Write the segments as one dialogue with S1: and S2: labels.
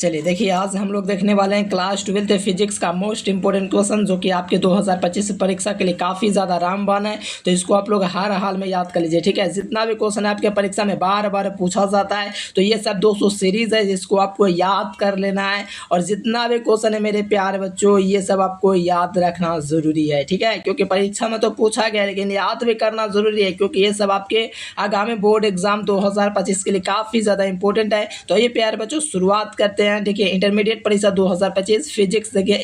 S1: चलिए देखिए, आज हम लोग देखने वाले हैं क्लास 12 फिजिक्स का मोस्ट इंपोर्टेंट क्वेश्चन, जो कि आपके 2025 परीक्षा के लिए काफ़ी ज़्यादा रामबाण है। तो इसको आप लोग हर हाल में याद कर लीजिए, ठीक है। जितना भी क्वेश्चन आपके परीक्षा में बार बार पूछा जाता है, तो ये सब 200 सीरीज है जिसको आपको याद कर लेना है। और जितना भी क्वेश्चन है मेरे प्यारे बच्चों, ये सब आपको याद रखना ज़रूरी है, ठीक है। क्योंकि परीक्षा में तो पूछा गया, लेकिन याद भी करना ज़रूरी है, क्योंकि ये सब आपके आगामी बोर्ड एग्जाम 2025 के लिए काफ़ी ज़्यादा इंपॉर्टेंट है। तो ये प्यारे बच्चों, शुरुआत करते हैं। देखिए, इंटरमीडिएट परीक्षा 2025 फिजिक्स, देखिए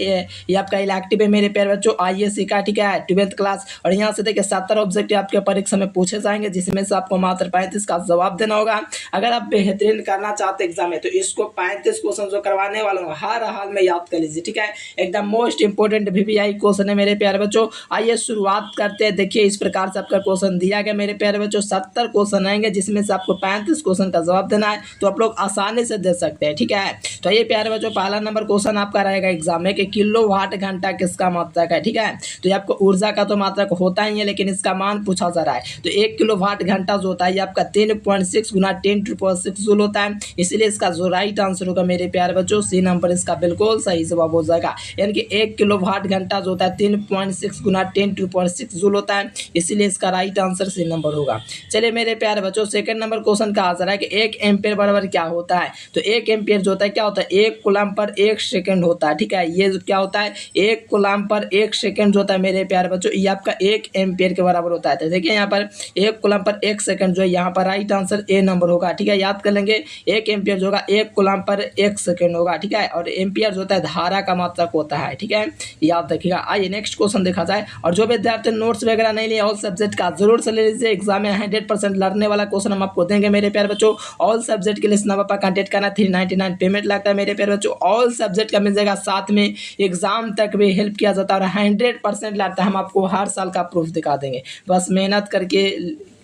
S1: ये आपका इलेक्टिव है मेरे प्यारे बच्चों, आईएससी का, ठीक है, 12th क्लास। और यहाँ से देखिए 70 ऑब्जेक्टिव आपके परीक्षा में पूछे जाएंगे, जिसमें से आपको मात्र 35 का जवाब देना होगा। अगर आप बेहतरीन करना चाहते एग्जाम में, तो इसको 35 क्वेश्चन जो करवाने वाला हूँ हर हाल में याद कर लीजिए, ठीक है। एकदम मोस्ट इंपोर्टेंट VVI क्वेश्चन है मेरे प्यारे बच्चों। आइए शुरुआत करते हैं। देखिए, इस प्रकार से आपका क्वेश्चन दिया गया मेरे प्यारे बच्चों। 70 क्वेश्चन आएंगे, जिसमें से आपको 35 क्वेश्चन का जवाब देना है, तो आप लोग आसानी से दे सकते हैं, ठीक है। तो ये प्यारे बच्चों, पहला नंबर क्वेश्चन आपका रहेगा एग्जाम में कि किलोवाट घंटा किसका मात्रक है, ठीक है। तो ये आपको ऊर्जा का तो मात्रक होता ही है, लेकिन इसका मान पूछा जा रहा है। तो 1 किलोवाट घंटा जो होता है, ये आपका 3.6 गुना 10⁻6 जूल होता है। इसलिए इसका जो राइट आंसर होगा मेरे प्यारे बच्चों, सी नंबर इसका बिल्कुल सही जवाब हो जाएगा। यानी कि 1 किलोवाट घंटा जो होता है 3.6 गुना 10⁻6 जूल होता है, इसीलिए इसका राइट आंसर सी नंबर होगा। चलिए मेरे प्यारे बच्चों, सेकंड नंबर क्वेश्चन का आंसर है कि 1 एम्पियर बराबर क्या होता है। तो 1 एम्पियर जो होता है क्या होता है, 1 कूलम पर 1 सेकंड होता है, ठीक है। ये क्या होता है, 1 कूलम पर 1 सेकंड जो होता है मेरे प्यारे बच्चों, ये आपका 1 एम्पियर के बराबर होता है। तो देखिए यहाँ पर 1 कूलम पर 1 सेकंड जो है, यहाँ पर राइट आंसर ए नंबर होगा, ठीक है। याद कर लेंगे, 1 एम्पियर जो होगा 1 कूलम पर 1 सेकंड होगा, ठीक है। और एम्पियर जो होता है धारा का मात्रक होता है, ठीक है, याद रखिएगा। आइए नेक्स्ट क्वेश्चन देखा जाए। और जो विद्यार्थी नोट्स वगैरह नहीं लिए, ऑल सब्जेक्ट का जरूर से ले लीजिए। एग्जाम में 100% लड़ने वाला क्वेश्चन हम आपको देंगे मेरे प्यारे बच्चों। ऑल सब्जेक्ट के लिए इस नंबर पर कॉन्टेक्ट करना, 399 पेमेंट लगता है मेरे प्यारे बच्चों। ऑल सब्जेक्ट का मिल जाएगा, साथ में एग्जाम तक भी हेल्प किया जाता है और 100% लगता है। हम आपको हर साल का प्रूफ दिखा देंगे, बस मेहनत करके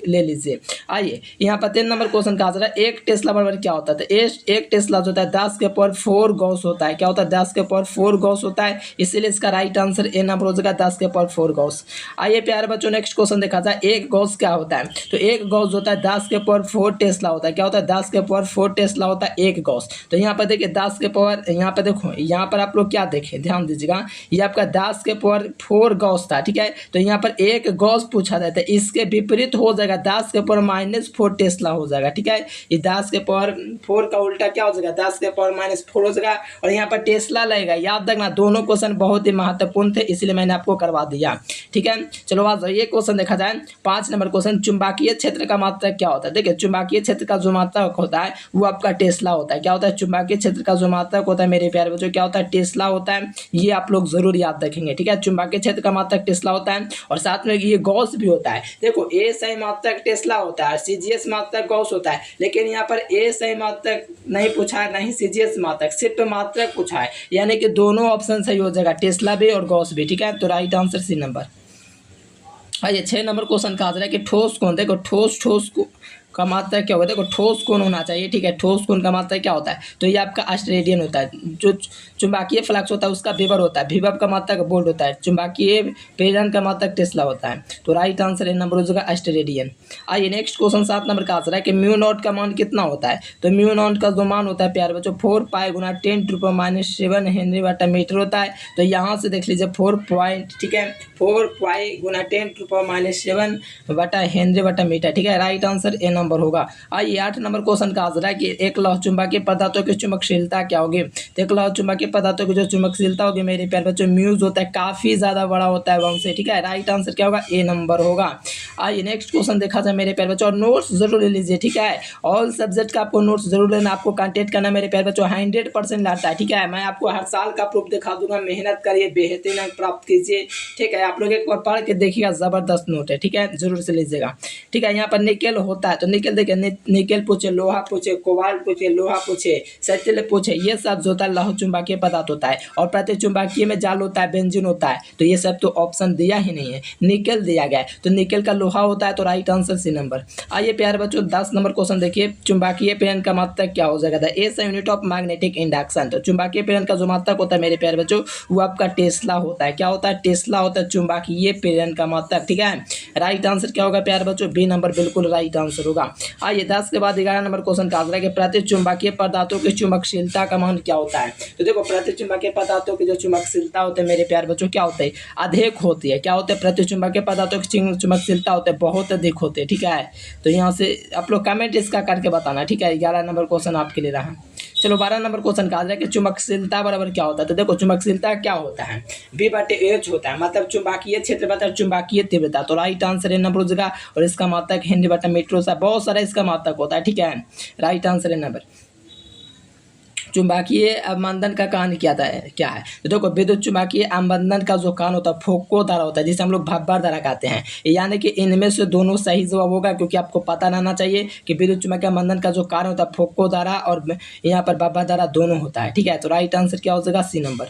S1: ले लीजिए। आइए यहाँ पर 3 नंबर क्वेश्चन का आंसर है, 1 टेस्ला बराबर क्या होता है। तो 1 टेस्ला जो होता है 10 के पावर 4 गॉस होता है। क्या होता है, 10 के पावर 4 गॉस होता है, इसीलिए इसका राइट आंसर ए नंबर हो जाएगा, 10 के पावर 4 गॉस। आइए प्यारे बच्चों, नेक्स्ट क्वेश्चन देखा जाए। 1 गॉस क्या होता है। तो 1 गॉस होता है 10 के पावर 4 टेस्ला होता है। क्या होता है, 10 के पावर 4 टेस्ला होता है 1 गॉस। तो यहाँ पर देखिए 10 के पावर, यहाँ पर देखो, यहाँ पर आप लोग क्या देखें, ध्यान दीजिएगा, ये आपका 10 के पावर 4 गॉस था, ठीक है। तो यहाँ पर 1 गॉस पूछा जाता है, इसके विपरीत हो जाएगा, 10 के पावर -4 टेस्ला हो जाएगा, ठीक है। ये 10 के पावर 4 का उल्टा क्या हो जाएगा, 10 के पावर -4 हो जाएगा, और यहाँ पर टेस्ला लगेगा। याद रखना, दोनों क्वेश्चन बहुत ही महत्वपूर्ण थे, इसलिए मैंने आपको करवा दिया, ठीक है। चलो आज ये क्वेश्चन देखा जाए। 5 नंबर क्वेश्चन, चुंबकीय क्षेत्र का मात्रक क्या होता है। देखिए, चुंबकीय क्षेत्र का जो मात्रक होता है वो आपका टेस्ला होता है। क्या होता है, चुंबकीय क्षेत्र का जो मात्रक होता है मेरे प्यारे बच्चों, क्या होता है, टेस्ला होता है। ये आप लोग जरूर याद रखेंगे, ठीक है। चुंबकीय क्षेत्र का मात्रक टेस्ला होता है, और साथ में ये गॉस भी होता है। देखो, ए सही मात्रक टेस्ला होता है, CGS मात्रक गॉस होता है, लेकिन यहाँ पर ए सही मात्रक नहीं पूछा है, नहीं CGS मात्रक, सिर्फ मात्रक पूछा है। यानी कि दोनों ऑप्शन सही हो जाएगा, टेस्ला भी और गॉस भी, ठीक है। तो राइट आंसर सी नंबर। आइए 6 नंबर क्वेश्चन का आंसर है कि ठोस कोण। देखो, ठोस का मात्रक क्या होगा। देखो, ठोस कोण होना चाहिए, ठीक है। ठोस कोण का मात्रक क्या होता है, तो ये आपका ऑस्ट्रेलियन होता है। जो चुंबकीय फ्लक्स होता है उसका विभव होता है, विभव का मात्रक वोल्ट होता है। चुंबकीय प्रेरण का मात्रक टेस्ला होता है। तो राइट आंसर ए नंबर हो जाएगा, ऑस्ट्रेलियन। आइए नेक्स्ट क्वेश्चन 7 नंबर का आंसर है कि म्यू नॉट का मान कितना होता है। तो म्यू नॉट का जो मान होता है प्यारे बच्चों, 4 पाई गुना 10⁻⁷ हेनरी बटा मीटर होता है। तो यहाँ से देख लीजिए 4 पॉइंट, ठीक है, 4 पाई गुना 10⁻⁷ बटा हेनरी बटा मीटर, ठीक है। राइट आंसर ए नंबर होगा। आइए 8 नंबर क्वेश्चन का आंसर है कि एक लौह चुंबकीय पदार्थों की चुंबकशीलता क्या होगी। तो एक लौह चुंबकीय पदार्थों की जो चुंबकशीलता होगी मेरे प्यारे बच्चों, म्यूज होता है, काफी ज्यादा बड़ा होता है वन से, ठीक है। राइट आंसर क्या होगा, ए नंबर होगा। आइए नेक्स्ट क्वेश्चन देखा जाए मेरे प्यारे बच्चों, और नोट्स जरूर ले लीजिए, ठीक है। ऑल सब्जेक्ट का आपको नोट्स जरूर लेना, आपको कॉन्टेक्ट करना मेरे प्यारे बच्चों, 100% लाता है, ठीक है। मैं आपको हर साल का प्रूफ दिखा दूंगा, मेहनत करिए, बेहतरीन अंक प्राप्त कीजिए, ठीक है। आप लोग एक बार पढ़ के देखिएगा, जबरदस्त नोट है, ठीक है, जरूर से लीजिएगा, ठीक है। यहाँ पर निकेल होता है, तो निकेल देखिए, निकेल पूछे, लोहा पूछे, कोबाल्ट पूछे, लोहा पूछे, सैटेल पूछे, ये सब जो होता है लौह चुंबकीय पदार्थ होता है। और प्रति चुंबकीय में जाल होता है, बेंजीन होता है। तो ये सब तो ऑप्शन दिया ही नहीं है, निकेल दिया गया है। तो निकेल का लोहा होता है, तो राइट आंसर सी नंबर। आइए प्यारे बच्चों 10 नंबर क्वेश्चन देखिए, चुंबकीय प्रेरण का मात्रक क्या हो जाएगा। A unit of magnetic induction. तो चुंबकीय प्रेरण का जो मात्रक होता है मेरे प्यारे बच्चों, वो आपका टेस्ला होता है। क्या होता है, टेस्ला होता है चुंबकीय प्रेरण का मात्रक, ठीक है। राइट आंसर क्या होगा प्यारे बच्चों, बी नंबर बिल्कुल राइट आंसर होगा। होगा। आइए 10 के बाद 11 नंबर क्वेश्चन का आंसर है कि प्रतिचुंबकीय पदार्थों की चुंबकशीलता का मान क्या होता है। तो देखो प्रतिचुंबकीय पदार्थों की जो चुंबकशीलता होती है मेरे प्यारे बच्चों क्या होता है, अधिक होती है। क्या होते हैं, प्रतिचुंबकीय पदार्थों की चुंबकशीलता होते है बहुत अधिक होते हैं। ठीक है, तो यहाँ से आप लोग कमेंट इसका करके बताना। ठीक है, 11 नंबर क्वेश्चन आपके लिए रहा। चलो 12 नंबर क्वेश्चन का आंसर है कि चुंबकशीलता बराबर क्या होता है। तो देखो चुंबकशीलता क्या होता है, V/H होता है, मतलब चुंबकीय क्षेत्र बटा चुंबकीय तीव्रता। तो राइट आंसर है नंबर हो जाएगा। और इसका मात्रक हेनरी/मीटर होता है, बहुत सारा इसका मात्रक होता है। ठीक है, राइट आंसर है नंबर। चुंबकीय अवमंदन का कारण क्या है। तो देखो विद्युत चुंबकीय अवमंदन का जो कारण होता है फोको धारा होता है, जिसे हम लोग भब्बर धारा कहते हैं। यानी कि इनमें से दोनों सही जवाब होगा, क्योंकि आपको पता रहना चाहिए कि विद्युत चुंबकीय अवमंदन का जो कारण होता है फोको धारा और यहाँ पर भब्बर धारा दोनों होता है। ठीक है, तो राइट आंसर क्या हो जाएगा, सी नंबर।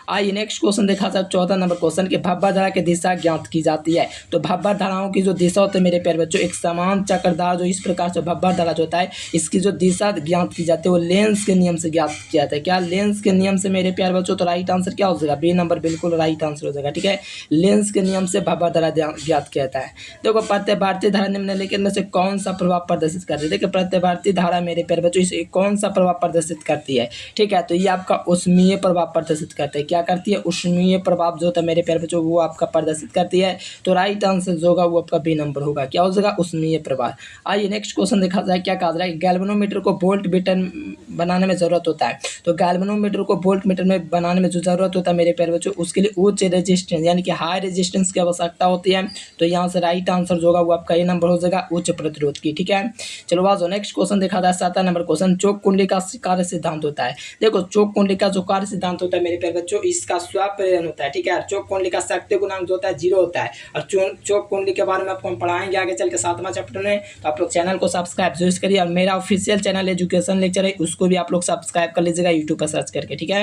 S1: आइए नेक्स्ट क्वेश्चन देखा जाए 14 नंबर क्वेश्चन के भब्बर धारा की दिशा ज्ञात की जाती है। तो भब्बर धाराओं की जो दिशा होती है मेरे प्यारे बच्चों, एक समान चक्रधार जो इस प्रकार से भब्बर धारा जो होता है इसकी जो दिशा ज्ञात की जाती है वो लेंस के नियम से ज्ञात किया जाता है। क्या, लेंस के नियम से मेरे प्यारे बच्चों। तो राइट आंसर क्या हो जाएगा, बी नंबर बिल्कुल राइट आंसर हो जाएगा। ठीक है, लेंस के नियम से भब्बर धारा ज्ञात किया जाता है। देखो प्रत्यवार्ती धारा निम्नलिखित में से कौन सा प्रभाव प्रदर्शित करती है। देखिए प्रत्यवार्ती धारा मेरे प्यारे बच्चों इसे कौन सा प्रभाव प्रदर्शित करती है। ठीक है, तो ये आपका उष्मीय प्रभाव प्रदर्शित करते हैं। क्या करती है, उष्मीय प्रभाव जो होता है मेरे प्यारे बच्चों वो आपका प्रदर्शित करती है। तो राइट आंसर जो होगा वो आपका बी नंबर होगा। क्या हो जाएगा, उष्मीय प्रभाव। आइए नेक्स्ट क्वेश्चन देखा जाए क्या कहा जाए, गैल्वेनोमीटर को वोल्ट मीटर बनाने में जरूरत होता है। तो गैल्वेनोमीटर को वोल्ट मीटर में बनाने में जो जरूरत होता है मेरे प्यारे बच्चों उसके लिए उच्च रेजिस्टेंस यानी कि हाई रेजिस्टेंस की आवश्यकता होती है। तो यहाँ से राइट आंसर जो होगा वो आपका ये नंबर हो जाएगा, उच्च प्रतिरोध की। ठीक है, चलो बाजो नेक्स्ट क्वेश्चन देखा जाए 7 नंबर क्वेश्चन, चौक कुंडली का कार्य सिद्धांत होता है। देखो चौक कुंडली का जो कार्य सिद्धांत होता है मेरे प्यारे बच्चों इसका स्वप्रेरण होता है। ठीक है, चौक कुंडली का शक्ति गुणांक जो होता है 0 होता है। और चौक कुंडली के बारे में आपको हम पढ़ाएंगे आगे चल के 7वां चैप्टर में। तो आप लोग चैनल को सब्सक्राइब जरूर करिए और मेरा ऑफिशियल चैनल एजुकेशन लेक्चर है उसको भी आप लोग सब्सक्राइब कर लीजिएगा यूट्यूब पर सर्च करके। ठीक है,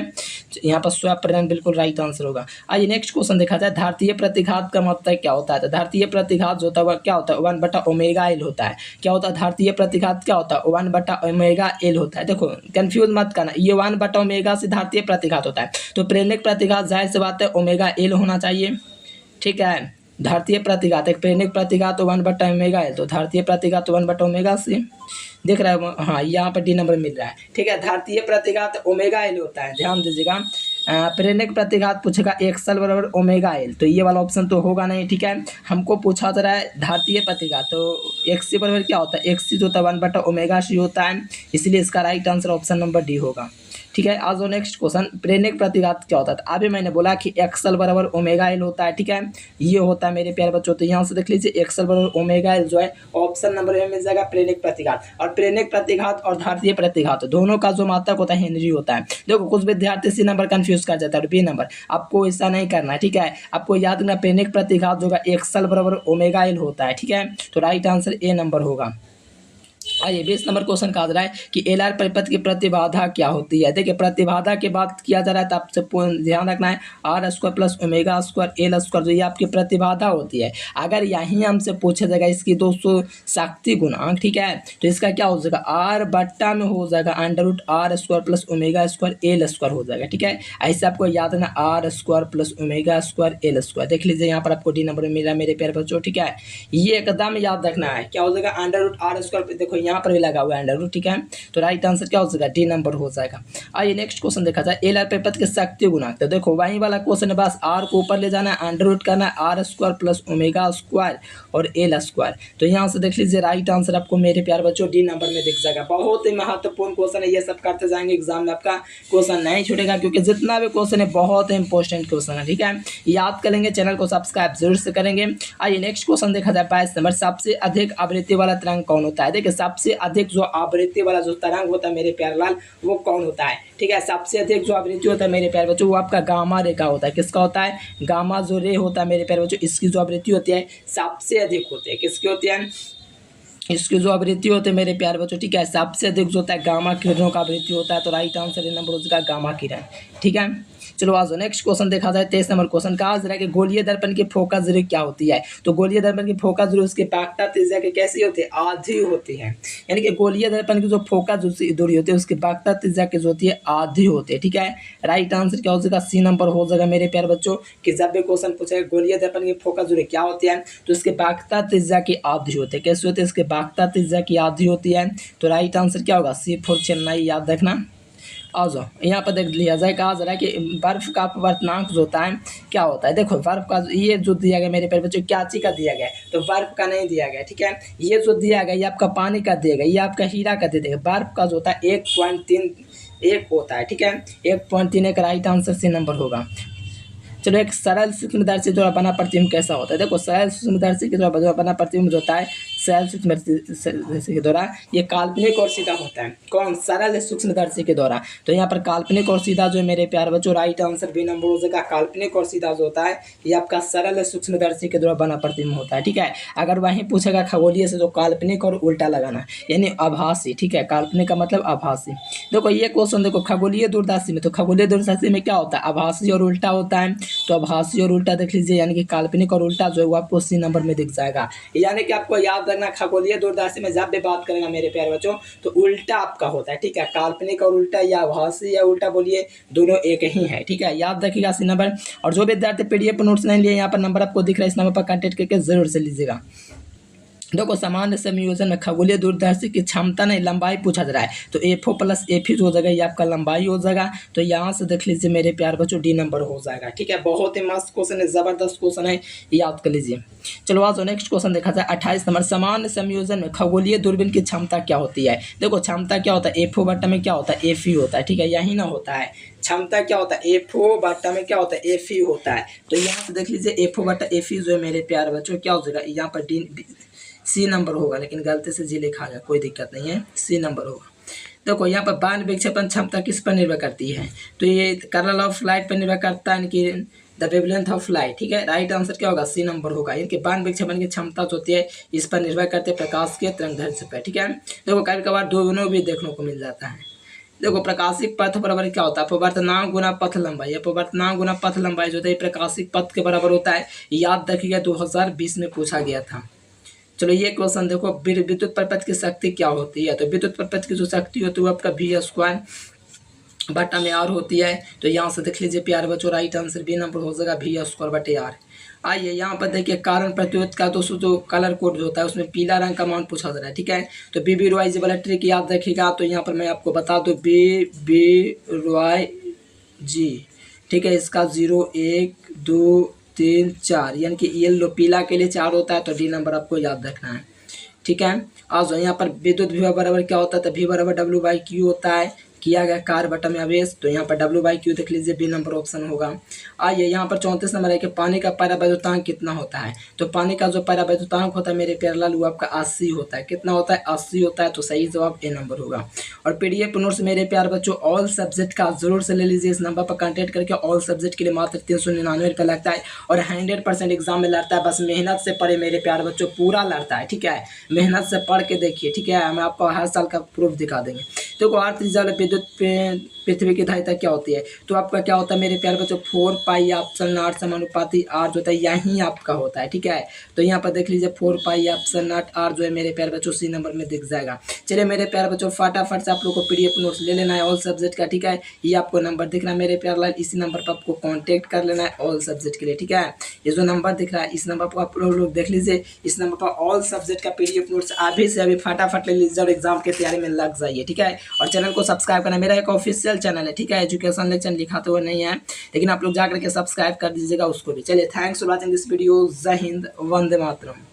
S1: यहाँ पर स्वप्रेरण बिल्कुल राइट आंसर होगा। आइए नेक्स्ट क्वेश्चन देखा जाए, धारतीय प्रतिघात का मतलब क्या होता है। तो धारतीय प्रतिघात जो होता है क्या होता है, 1/ओमेगा-L होता है। क्या होता है, धारतीय प्रतिघात क्या होता है, 1/ओमेगा-L होता है। देखो कंफ्यूज मत करना, ये 1/ओमेगा से धारतीय प्रतिघात होता है। तो प्रेरक प्रतिघात जाहिर सी बात है ओमेगा-L होना चाहिए। ठीक है, धारतीय प्रतिघात एक प्रेरक प्रतिघात तो 1/ओमेगा-L, तो धारतीय प्रतिघात 1/ओमेगा से देख रहा है। हाँ, यहाँ पर डी नंबर मिल रहा है। ठीक है, धारतीय प्रतिघात ओमेगा-L होता है, ध्यान दीजिएगा। प्रेरक प्रतिघात पूछेगा एक्सल बराबर ओमेगा-L, तो ये वाला ऑप्शन तो होगा नहीं। ठीक है, हमको पूछा जा रहा है धारतीय प्रतिघात, तो एक्स बराबर क्या होता है, एक्स जो होता है 1/ओमेगा-C होता है, इसलिए इसका right answer option number D होगा। ठीक है, आज नेक्स्ट क्वेश्चन, प्रेरक प्रतिघात क्या होता है। अभी मैंने बोला कि एक्सल बराबर ओमेगा-L होता है। ठीक है, ये होता है मेरे प्यारे बच्चों। तो यहाँ से देख लीजिए एक्सल बराबर ओमेगा-L जो है ऑप्शन नंबर में मिल जाएगा प्रेरक प्रतिघात। और प्रेरक प्रतिघात और धारतीय प्रतिघात दोनों का जो मात्रक होता है हेनरी होता है। देखो कुछ विद्यार्थी सी नंबर कंफ्यूज कर जाता है, बी नंबर आपको ऐसा नहीं करना है। ठीक है, आपको याद रखना प्रेरक प्रतिघात जो होगा एक्सल बराबर ओमेगा-L होता है। ठीक है, तो राइट आंसर ए नंबर होगा। आइए 20 नंबर क्वेश्चन कहा जा रहा है कि एलआर परिपथ की प्रतिबाधा क्या होती है। देखिए प्रतिबाधा की बात किया जा रहा है तो आपसे ध्यान रखना है R² plus omega square L² जो ये आपकी प्रतिबाधा होती है। अगर यहीं हमसे पूछा जाएगा इसकी 200 शक्ति गुणांक, ठीक है, तो इसका क्या हो जाएगा R/बट्टा में हो जाएगा √R² plus omega square L² हो जाएगा। ठीक है, ऐसे आपको याद रखना R² plus omega square L²। देख लीजिए यहाँ पर आपको डी नंबर मिला मेरे प्यारे बच्चों। ठीक है, ये एकदम याद रखना है, क्या हो जाएगा √R²। देखो यहाँ पर भी लगा हुआ है अंडर रूट। ठीक है, तो राइट आंसर क्या हो जाएगा, डी नंबर हो जाएगा। आइए नेक्स्ट क्वेश्चन देखा जाए, एल आर परिपथ के शक्ति गुणांक। तो देखो वही वाला क्वेश्चन है, बस आर को ऊपर ले जाना है, अंडर रूट करना है R² प्लस ओमेगा स्क्वायर और L²। तो यहाँ से देख लीजिए राइट आंसर आपको मेरे प्यारे बच्चों डी नंबर में दिख जाएगा। बहुत ही महत्वपूर्ण क्वेश्चन है, ये सब करते जाएंगे एग्जाम में आपका क्वेश्चन नहीं छूटेगा, क्योंकि जितना भी क्वेश्चन है बहुत ही इंपॉर्टेंट क्वेश्चन है। ठीक है, याद करेंगे, चैनल को सब्सक्राइब जरूर से करेंगे। आइए नेक्स्ट क्वेश्चन देखा जाए 22 नंबर, सबसे अधिक आवृत्ति वाला तरंग कौन होता है। देखिए सबसे अधिक जो आवृत्ति वाला जो तरंग होता है मेरे प्यारे लाल वो कौन होता है। ठीक है, सबसे अधिक जो आवृत्ति होता है मेरे प्यारे बच्चों वो आपका गामा रे का होता है। किसका होता है, गामा जो रे होता है मेरे प्यारे बच्चों, इसकी जो आवृत्ति होती है सबसे अधिक होती है। किसकी होती है, इसकी जो आवृत्ति होती है मेरे प्यारे बच्चों। ठीक है, सबसे अधिक जो होता है गामा किरणों का आवृत्ति होता है। तो राइट आंसर नंबर हो जाएगा गामा किरण। ठीक है, चलो आज नेक्स्ट क्वेश्चन देखा जाए 23 नंबर क्वेश्चन का आज रहा है कि गोलीय दर्पण की फोकस दूरी क्या होती है। तो गोलीय दर्पण की फोकस दूरी उसकी वक्रता त्रिज्या की कैसी होती है, आधी होती है। यानी कि गोलीय दर्पण की जो फोकस दूरी होती है उसकी वक्रता त्रिज्या की जो होती है आधी होती है। ठीक है, राइट आंसर क्या हो जाएगा, सी नंबर हो जाएगा मेरे प्यारे बच्चों। कि जब भी क्वेश्चन पूछेगा गोलीय दर्पण की फोकस दूरी क्या होती है तो उसकी वक्रता त्रिज्या की आधी होती है। कैसे होती है, इसकी वक्रता त्रिज्या की आधी होती है। तो राइट आंसर क्या होगा, सी फॉर चेन्नई, याद रखना। आ जाओ यहाँ पर देख लिया जाए, कहा जा रहा है कि बर्फ का अपवर्तनांक जो होता है क्या होता है। देखो बर्फ का ये जो दिया गया मेरे प्यारे बच्चों, क्या चीज का दिया गया है, तो बर्फ का नहीं दिया गया। ठीक है, ये जो दिया गया ये आपका पानी का दिया गया, ये आपका हीरा का दे देगा। बर्फ का जो होता है 1.31 होता है। ठीक है, 1.31 राइट आंसर सी नंबर होगा। चलो एक सरल सूक्ष्मदर्शी द्वारा बना प्रतिबिंब कैसा होता है। देखो सरल सूक्ष्मदर्शी के द्वारा बना प्रतिबिंब जो होता है सरल सूक्ष्मदर्शी के द्वारा ये काल्पनिक और सीधा होता है। कौन, सरल सूक्ष्मदर्शी के द्वारा। तो यहाँ पर काल्पनिक और सीधा जो मेरे प्यारे बच्चों राइट आंसर बी नंबर हो जाएगा। काल्पनिक और सीधा जो होता है ये आपका सरल सूक्ष्मदर्शी के द्वारा बना प्रतिबिंब होता है। ठीक है, अगर वहीं पूछेगा खगोलीय से तो काल्पनिक और उल्टा लगाना, यानी आभासी। ठीक है, काल्पनिक का मतलब आभासी। देखो ये क्वेश्चन देखो खगोलीय दूरदर्शी में, तो खगोलीय दूरदर्शी में क्या होता है, आभासी और उल्टा होता है। तो आभासी और उल्टा देख लीजिए, यानी कि काल्पनिक और उल्टा जो है वो आपको सी नंबर में दिख जाएगा। यानी कि आपको याद रखना खगोलीय दूरदर्शी में जब भी बात करेगा मेरे प्यारे बच्चों तो उल्टा आपका होता है। ठीक है, काल्पनिक और उल्टा या आभासी या उल्टा बोलिए दोनों एक ही है। ठीक है, याद रखिएगा सी नंबर। और जो विद्यार्थी पीडीएफ नोट्स नहीं लिए यहाँ पर नंबर आपको दिख रहा है, इस नंबर पर कॉन्टेक्ट करके जरूर से लीजिएगा। देखो सामान्य संयोजन में खगोलीय दूरदर्शी की क्षमता नहीं लंबाई पूछा जा रहा है, तो एफओ प्लस एफी हो जाएगा, ये आपका लंबाई हो जाएगा। तो यहाँ से देख लीजिए मेरे प्यार बच्चों डी नंबर हो जाएगा। ठीक है, बहुत ही मस्त क्वेश्चन है, जबरदस्त क्वेश्चन है, याद कर लीजिए। चलो आज नेक्स्ट क्वेश्चन देखा जाए 28 नंबर, सामान्य संयोजन में खगोलीय दूरबीन की क्षमता क्या होती है। देखो क्षमता क्या होता है, एफओ बट्टा में क्या होता है, एफी होता है। ठीक है, यही ना होता है, क्षमता क्या होता है, एफओ बट्टा में क्या होता है, एफी होता है। तो यहाँ से देख लीजिए एफओ बट्टा एफी जो है मेरे प्यार बच्चों क्या हो जाएगा, यहाँ पर डी सी नंबर होगा, लेकिन गलती से जी लिखा गया, कोई दिक्कत नहीं है, सी नंबर होगा। देखो यहाँ पर बाण विक्षेपण क्षमता किस पर निर्भर करती है, तो ये कर्नल ऑफ लाइट पर निर्भर करता है कि द वेवलेंथ ऑफ लाइट। ठीक है, राइट आंसर क्या होगा, सी नंबर होगा। इनके बाण विक्षेपण की क्षमता जो होती है इस पर निर्भर करते हैं प्रकाश के तरंगदैर्घ्य पर। ठीक है, देखो कभी कभार दोनों भी देखने को मिल जाता है। देखो प्रकाशिक पथ बराबर क्या होता है, अपवर्तनांक गुना पथ लंबाई। अपवर्तनांक गुना पथ लंबाई जो होता है प्रकाशिक पथ के बराबर होता है, याद रखिएगा 2020 में पूछा गया था। चलो ये क्वेश्चन देखो, विद्युत परपथ की शक्ति क्या होती है, तो विद्युत परपथ की जो शक्ति होती है वो आपका वी स्क्वायर बटा में आर होती है। तो यहाँ से देख लीजिए प्यारे बच्चों राइट आंसर बी नंबर हो जाएगा, वी स्क्वायर बटे आर। आइए यहाँ पर देखिए कारण प्रतिरोध का तो जो कलर कोड जो होता है उसमें पीला रंग का मान पूछा जा रहा है। ठीक है, तो बी बी रॉय जी वाला ट्रिक याद रखिएगा। तो यहाँ पर मैं आपको बता दूँ बी बी रॉय जी। ठीक है, इसका 0 1 2 3 4 यानी कि येलो पीला के लिए 4 होता है, तो डी नंबर आपको याद रखना है। ठीक है, आज यहाँ पर विद्युत विभव बराबर क्या होता है, तो वी बराबर डब्ल्यू बाई क्यू होता है, किया गया कार्य बटा में आवेश। तो यहाँ पर डब्ल्यू बाई क्यू देख लीजिए बी नंबर ऑप्शन होगा। आइए यहाँ पर 34 नंबर है कि पानी का परावैद्युतांक कितना होता है, तो पानी का जो परावैद्युतांक होता है मेरे प्यारे लाल वो आपका 80 होता है। कितना होता है, 80 होता है। तो सही जवाब ए नंबर होगा। और पीडीएफ नोट्स मेरे प्यार बच्चों ऑल सब्जेक्ट का जरूर से ले लीजिए, इस नंबर पर कॉन्टेक्ट करके। ऑल सब्जेक्ट के लिए मात्र 399 रुपये लगता है और 100% एग्जाम में लड़ता है। बस मेहनत से पढ़े मेरे प्यार बच्चों, पूरा लड़ता है। ठीक है, मेहनत से पढ़ के देखिए। ठीक है, हम आपको हर साल का प्रूफ दिखा देंगे। देखो अर्थ रिजल्ट विद्युत पृथ्वी की धारिता क्या होती है, तो आपका क्या होता है मेरे प्यारे बच्चों 4 पाई ऑप्शन नॉट समानुपाती आर जो होता है यही आपका होता है। ठीक है, तो यहाँ पर देख लीजिए 4 पाई ऑप्शन नॉट आर जो है मेरे प्यारे बच्चों सी नंबर में दिख जाएगा। चलिए मेरे प्यारे बच्चों फटाफट से आप लोग को पीडीएफ नोट्स ले लेना है ऑल सब्जेक्ट का। ठीक है, ये आपको नंबर दिख रहा है मेरे प्यारे लाल, इसी नंबर पर आपको कॉन्टेक्ट कर लेना है ऑल सब्जेक्ट के लिए। ठीक है, ये जो नंबर दिख रहा है इस नंबर पर आप लोग देख लीजिए, इस नंबर पर ऑल सब्जेक्ट का पीडीएफ नोट्स अभी से अभी फटाफट ले लीजिए और एग्जाम की तैयारी में लग जाइए। ठीक है, और चैनल को सब्सक्राइब करना, मेरा एक ऑफिशियल चैनल है। ठीक है, एजुकेशन लेक्चर लिखाते हुए नहीं है, लेकिन आप लोग जाकर के सब्सक्राइब कर दीजिएगा उसको भी। चलिए thanks for watching this video. जय हिंद, वंदे मातरम।